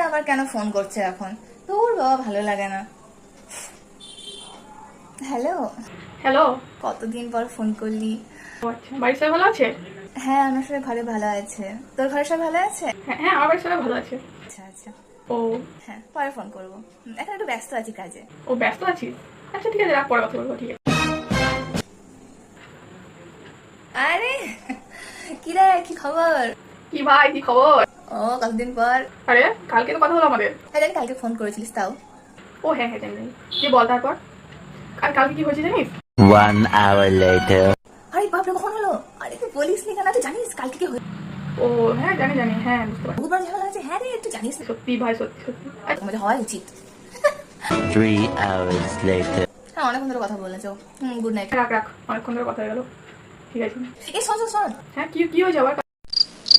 আবার কেন ফোন করছে এখন? তোর বাবা ভালো লাগে না। হ্যালো। হ্যালো। কতদিন পর ফোন করলি? আচ্ছা, বাড়ির সবাই ভালো আছে? হ্যাঁ, আমার সবাই ঘরে ভালো আছে। তোর ঘরে সবাই ভালো আছে? হ্যাঁ হ্যাঁ, আমার বাড়ির সবাই ভালো আছে। আচ্ছা আচ্ছা। ও। হ্যাঁ, পরে ফোন করবো। এখন একটু ব্যস্ত আছি কাজে। ও ব্যস্ত আছিস? আচ্ছা ঠিক আছে, রাখ, পরে কথা বলবো, ঠিক আছে। আরে কি রে, কি খবর? কি ভাই, কি খবর? ও, কতদিন পর। আরে কালকে তো কথা হলো আমাদের। হ্যাঁ জানি, কালকে ফোন করেছিলিস তাও। ও হ্যাঁ হ্যাঁ, জানি জানি। কি বল তারপর। আর কালকে কি হয়েছে জানিস? 1 hour later. আরে বাপরে, কখন হলো? আরে তুই বলিস নি কেন? তুই জানিস কালকে কি হয়েছে? ও হ্যাঁ, জানি জানি, হ্যাঁ বুঝতে পারছি। বহুত বড় ঝামেলা হয়েছে। হ্যাঁ রে, তুই জানিস না? সত্যি ভাই, সত্যি সত্যি। আচ্ছা, মজা হওয়াই উচিত। 3 hours later. হ্যাঁ, অনেকক্ষণ ধরে কথা বলেছো। Good night. রাখ রাখ, অনেকক্ষণ ধরে কথা হয়ে গেল। ঠিক আছে। এই শোন শোন শোন। হ্যাঁ, কি কি হয়েছে আবার?